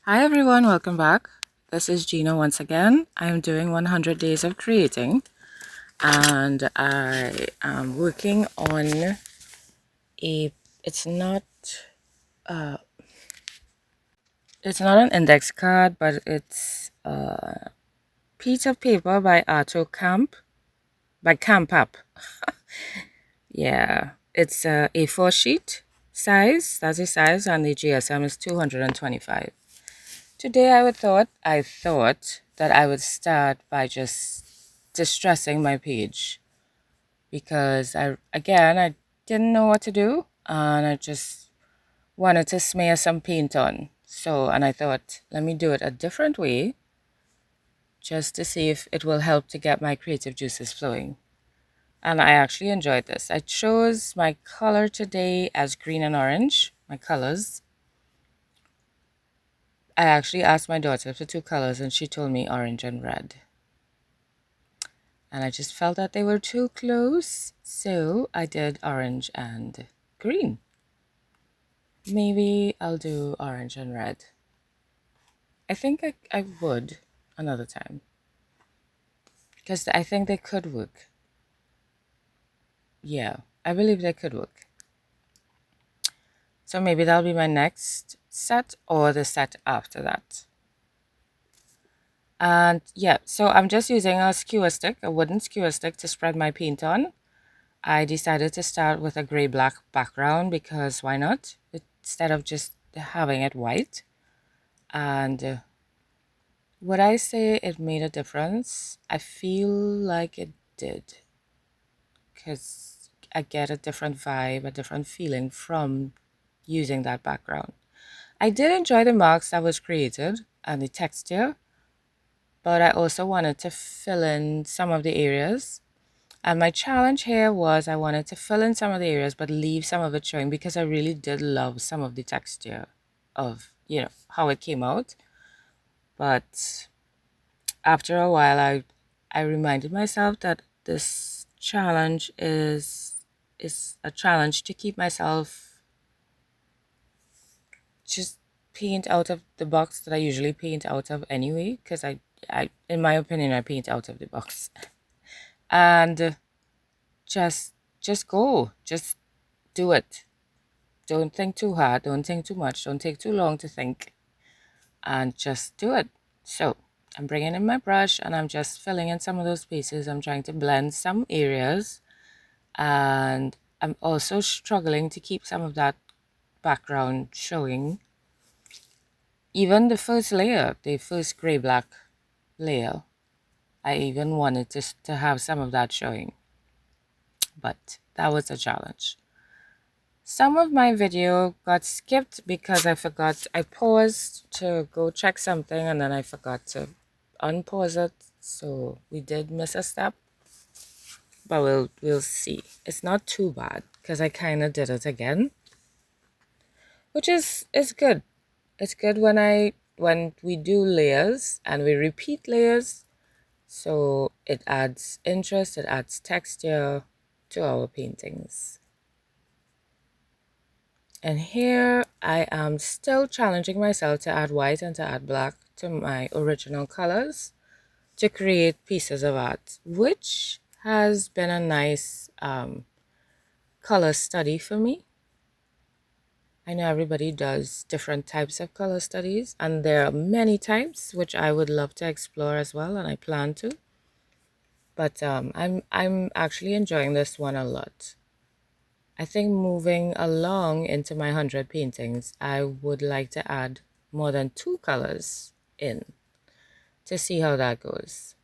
Hi everyone, welcome back. This is Gina once again. I'm doing 100 days of creating and I am working on it's not an index card, but it's a piece of paper by Camp Up. Yeah, it's a A4 sheet size, that's the size, and the GSM is 225. Today I thought that I would start by just distressing my page because I didn't know what to do and I just wanted to smear some paint on. So and I thought let me do it a different way just to see if it will help to get my creative juices flowing. And I actually enjoyed this. I chose my color today as green and orange, my colors. I actually asked my daughter for two colors and she told me orange and red. And I just felt that they were too close, so I did orange and green. Maybe I'll do orange and red. I think I would another time because I think they could work. Yeah, I believe they could work. So maybe that'll be my next set or the set after that. And yeah, so I'm just using a skewer stick, a wooden skewer stick to spread my paint on. I decided to start with a gray-black background because why not? Instead of just having it white. And would I say it made a difference? I feel like it did because I get a different vibe, a different feeling from using that background. I did enjoy the marks that was created and the texture, but I also wanted to fill in some of the areas. And my challenge here was I wanted to fill in some of the areas but leave some of it showing because I really did love some of the texture of, how it came out. But after a while I reminded myself that this challenge is a challenge to keep myself just paint out of the box that I usually paint out of anyway, because I in my opinion I paint out of the box. And just just do it. Don't think too hard, don't think too much, don't take too long to think, and just do it. So I'm bringing in my brush and I'm just filling in some of those spaces. I'm trying to blend some areas, and I'm also struggling to keep some of that background showing. Even the first layer, the first gray-black layer, I even wanted to have some of that showing, but that was a challenge. Some of my video got skipped because I paused to go check something and then I forgot to unpause it. So we did miss a step, but we'll see. It's not too bad because I kind of did it again, which is good. It's good when we do layers and we repeat layers, so it adds interest, it adds texture to our paintings. And here I am still challenging myself to add white and to add black to my original colors to create pieces of art, which has been a nice color study for me. I know everybody does different types of color studies, and there are many types which I would love to explore as well, and I plan to. But I'm actually enjoying this one a lot. I think moving along into my 100 paintings, I would like to add more than 2 colors in to see how that goes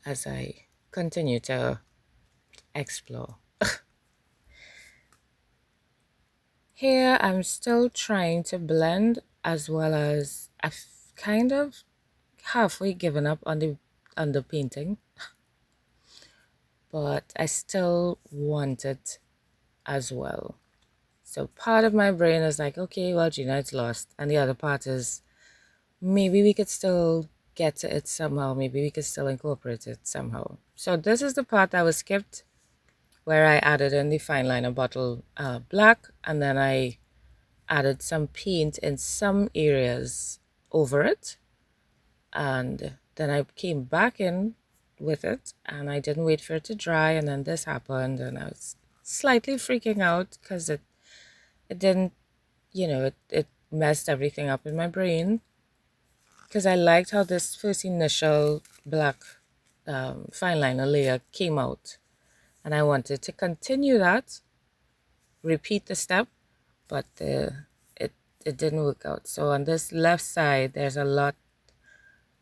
as I continue to explore. Here, I'm still trying to blend, as well as I've kind of halfway given up on the painting, but I still want it as well. So part of my brain is like, okay, well, Gina, it's lost. And the other part is, maybe we could still get to it somehow. Maybe we could still incorporate it somehow. So this is the part that was skipped, where I added in the fine liner bottle black, and then I added some paint in some areas over it, and then I came back in with it, and I didn't wait for it to dry, and then this happened, and I was slightly freaking out because it didn't, it messed everything up in my brain, because I liked how this first initial black fine liner layer came out, and I wanted to continue that, repeat the step, but it didn't work out. So on this left side, there's a lot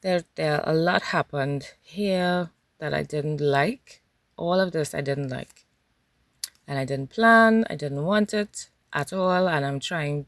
there a lot happened here that I didn't like. All of this I didn't like, and I didn't plan. I didn't want it at all, and I'm trying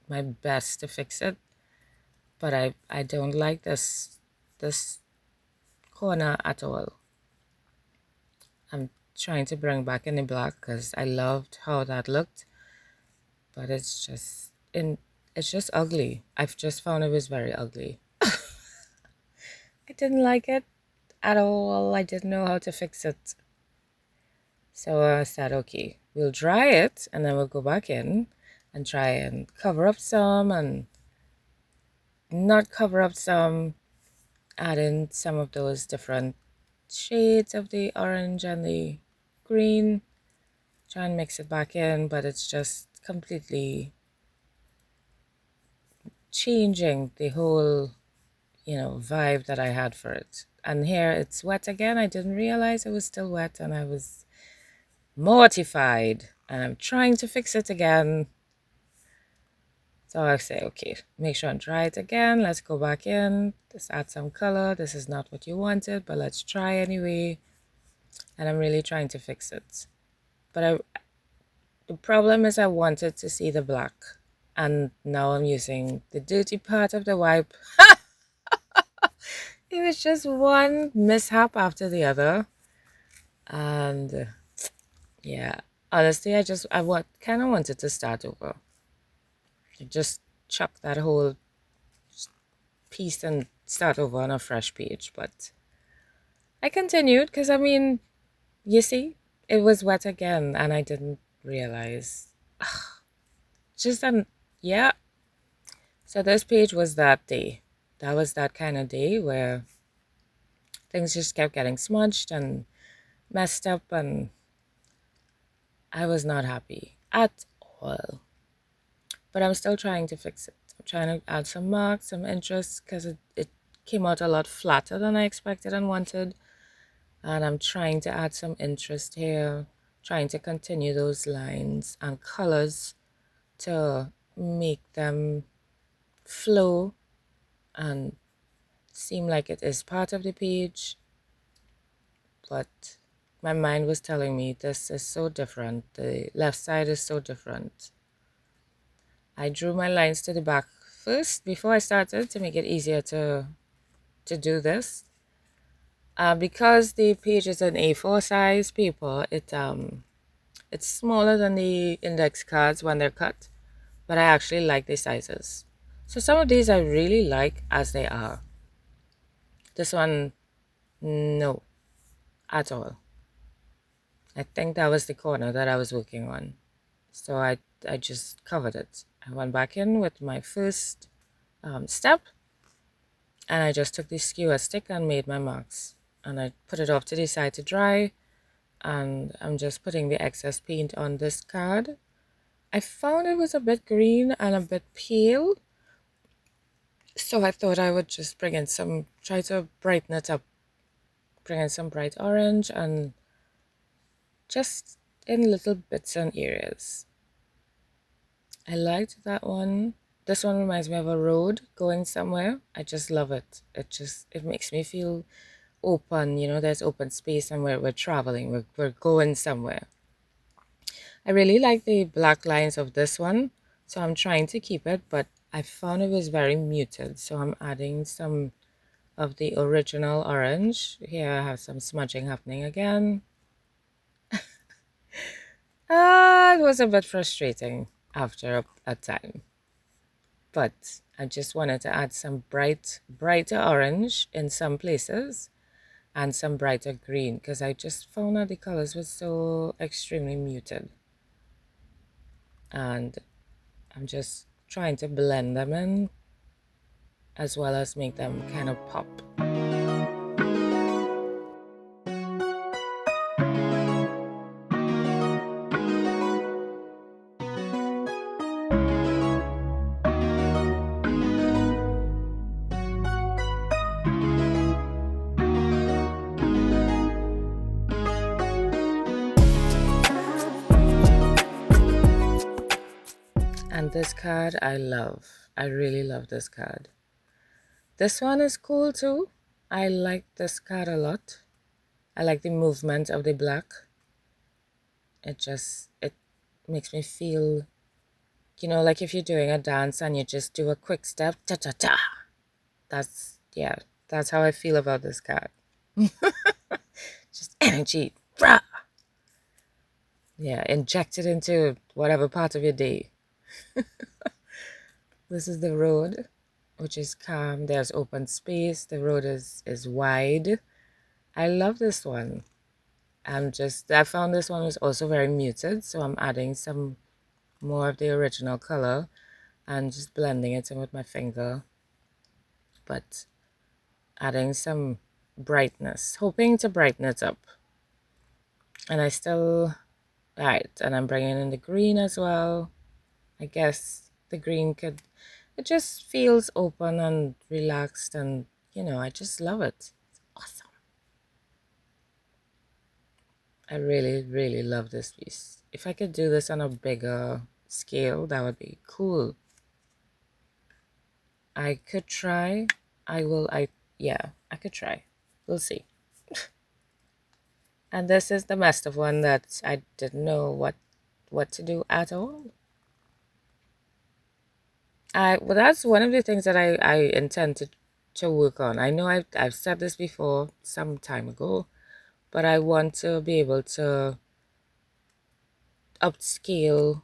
my best to fix it. But I don't like this corner at all. I'm trying to bring back in the black because I loved how that looked, but it's just ugly. I've just found it was very ugly. I didn't like it at all. I didn't know how to fix it. So I said, okay, we'll dry it and then we'll go back in and try and cover up some and not cover up some, add in some of those different shades of the orange and the green, try and mix it back in, but it's just completely changing the whole, vibe that I had for it. And here it's wet again. I didn't realize it was still wet, and I was mortified, and I'm trying to fix it again. So I say, okay, make sure and dry it again. Let's go back in. Let's add some color. This is not what you wanted, but let's try anyway. And I'm really trying to fix it. But the problem is I wanted to see the black. And now I'm using the dirty part of the wipe. It was just one mishap after the other. And yeah, honestly, I kind of wanted to start over. Just chuck that whole piece and start over on a fresh page. But I continued because, I mean, you see, it was wet again and I didn't realize. Just, yeah. So this page was that day. That was that kind of day where things just kept getting smudged and messed up, and I was not happy at all. But I'm still trying to fix it. I'm trying to add some marks, some interest, because it came out a lot flatter than I expected and wanted. And I'm trying to add some interest here, trying to continue those lines and colors to make them flow and seem like it is part of the page. But my mind was telling me this is so different. The left side is so different. I drew my lines to the back first before I started to make it easier to do this. Because the page is an A4 size paper, it's smaller than the index cards when they're cut, but I actually like the sizes. So some of these I really like as they are. This one, no, at all. I think that was the corner that I was working on. So I just covered it. I went back in with my first step, and I just took the skewer stick and made my marks. And I put it off to the side to dry, and I'm just putting the excess paint on this card. I found it was a bit green and a bit pale, so I thought I would just try to brighten it up, bring in some bright orange and just in little bits and areas. I liked that one. This one reminds me of a road going somewhere. I just love it. It makes me feel open, there's open space and we're traveling, we're going somewhere. I really like the black lines of this one, so I'm trying to keep it, but I found it was very muted, so I'm adding some of the original orange. Here I have some smudging happening again. It was a bit frustrating after a time, but I just wanted to add some brighter orange in some places and some brighter green, because I just found that the colors were so extremely muted. And I'm just trying to blend them in as well as make them kind of pop. And this card I love. I really love this card. This one is cool too. I like this card a lot. I like the movement of the black. It makes me feel, you know, like if you're doing a dance and you just do a quick step, cha-cha-cha. Yeah, that's how I feel about this card. Just energy, rah! Yeah, inject it into whatever part of your day. This is the road, which is calm. There's open space. The road is wide. I love this one. I found this one was also very muted, so I'm adding some more of the original color and just blending it in with my finger, but adding some brightness, hoping to brighten it up. And I'm bringing in the green as well. I guess the green it just feels open and relaxed, and I just love it. It's awesome. I really, really love this piece. If I could do this on a bigger scale, that would be cool. I could try. Yeah, I could try. We'll see. And this is the massive one that I didn't know what to do at all. Well, that's one of the things that I intend to work on. I know I've said this before some time ago, but I want to be able to upscale,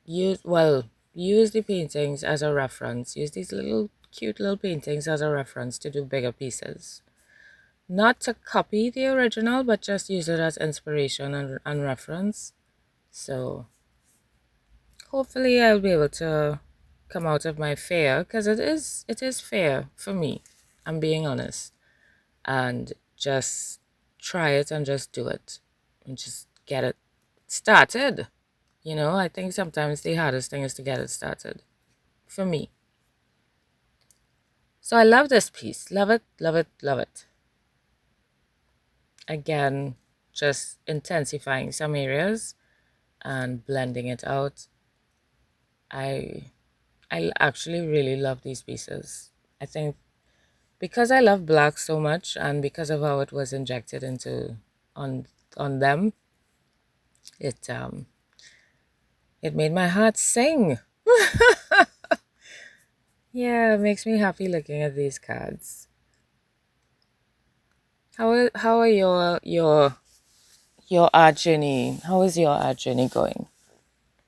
use the paintings as a reference, use these little cute little paintings as a reference to do bigger pieces. Not to copy the original, but just use it as inspiration and reference. So hopefully I'll be able to come out of my fear, because it is fear for me. I'm being honest. And just try it and just do it and just get it started. I think sometimes the hardest thing is to get it started for me. So I love this piece. Love it, love it, love it. Again, just intensifying some areas and blending it out. I actually really love these pieces. I think because I love black so much and because of how it was injected into on them, it made my heart sing. Yeah, it makes me happy looking at these cards. How are your art journey? How is your art journey going?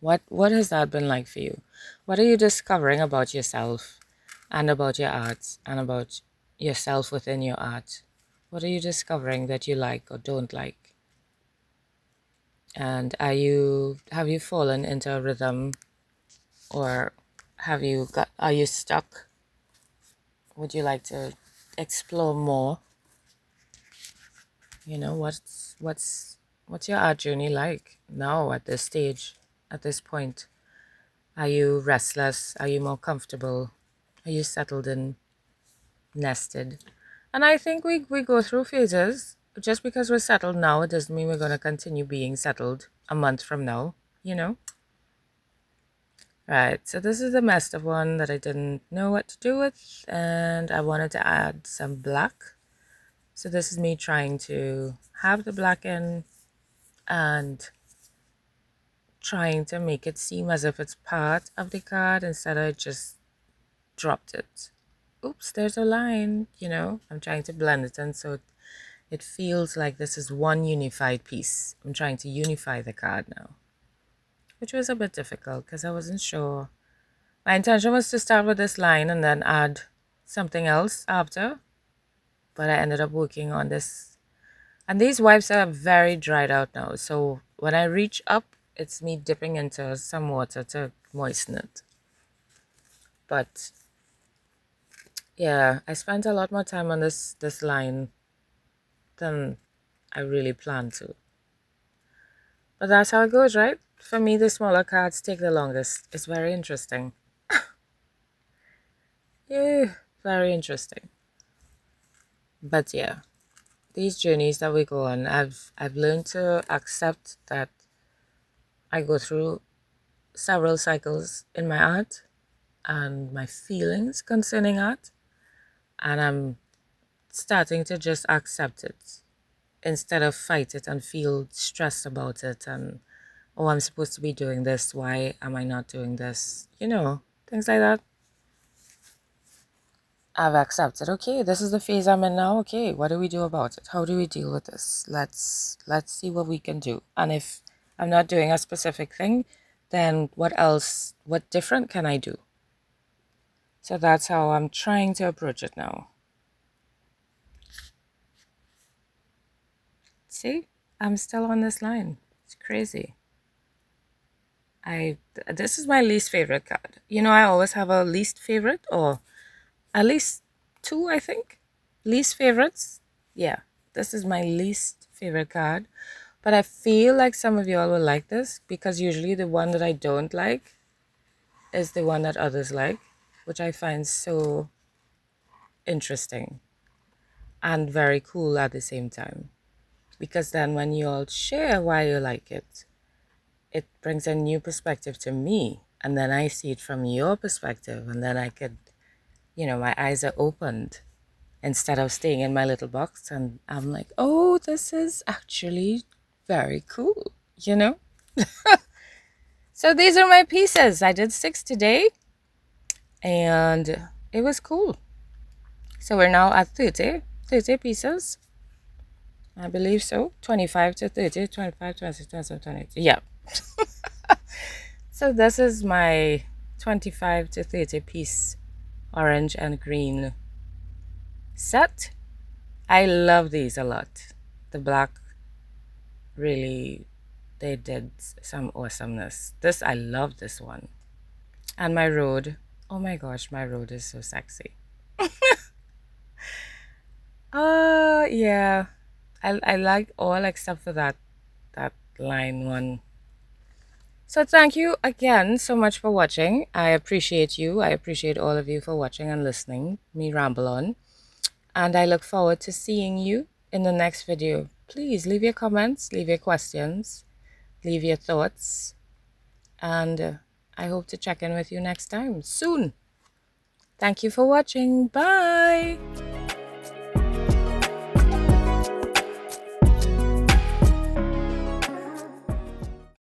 What has that been like for you? What are you discovering about yourself and about your art and about yourself within your art? What are you discovering that you like or don't like? And have you fallen into a rhythm, or are you stuck? Would you like to explore more? What's your art journey like now at this stage, at this point? Are you restless? Are you more comfortable? Are you settled in, nested? And I think we go through phases. Just because we're settled now, it doesn't mean we're going to continue being settled a month from now, Right, so this is the master one that I didn't know what to do with, and I wanted to add some black. So this is me trying to have the black in and trying to make it seem as if it's part of the card instead of just dropped it. Oops, there's a line, I'm trying to blend it in so it feels like this is one unified piece. I'm trying to unify the card now, which was a bit difficult because I wasn't sure. My intention was to start with this line and then add something else after, but I ended up working on this. And these wipes are very dried out now, so when I reach up, it's me dipping into some water to moisten it. But yeah, I spent a lot more time on this line than I really planned to. But that's how it goes, right? For me, the smaller cards take the longest. It's very interesting. Yeah, very interesting. But yeah, these journeys that we go on, I've learned to accept that I go through several cycles in my art and my feelings concerning art, and I'm starting to just accept it instead of fight it and feel stressed about it and, oh, I'm supposed to be doing this, why am I not doing this, things like that. I've accepted, okay, this is the phase I'm in now. Okay, what do we do about it? How do we deal with this? Let's see what we can do. And if I'm not doing a specific thing, then what else, what different can I do? So that's how I'm trying to approach it now. See, I'm still on this line. It's crazy. This is my least favorite card. I always have a least favorite, or at least two, I think. Least favorites. Yeah, this is my least favorite card. But I feel like some of y'all will like this because usually the one that I don't like is the one that others like, which I find so interesting and very cool at the same time. Because then when you all share why you like it brings a new perspective to me. And then I see it from your perspective. And then I could, my eyes are opened instead of staying in my little box. And I'm like, oh, this is actually very cool, So these are my pieces. I did 6 today. And it was cool. So we're now at 30 pieces. I believe so. 25 to 30, 25, 26, 27, 28. Yeah. So this is my 25 to 30 piece orange and green set. I love these a lot. The black, really, they did some awesomeness. I love this one. And my road, oh my gosh, my road is so sexy. Yeah. I like all except for that line one. So thank you again so much for watching. I appreciate you. I appreciate all of you for watching and listening me ramble on. And I look forward to seeing you in the next video. Please leave your comments, leave your questions, leave your thoughts. And I hope to check in with you next time soon. Thank you for watching. Bye.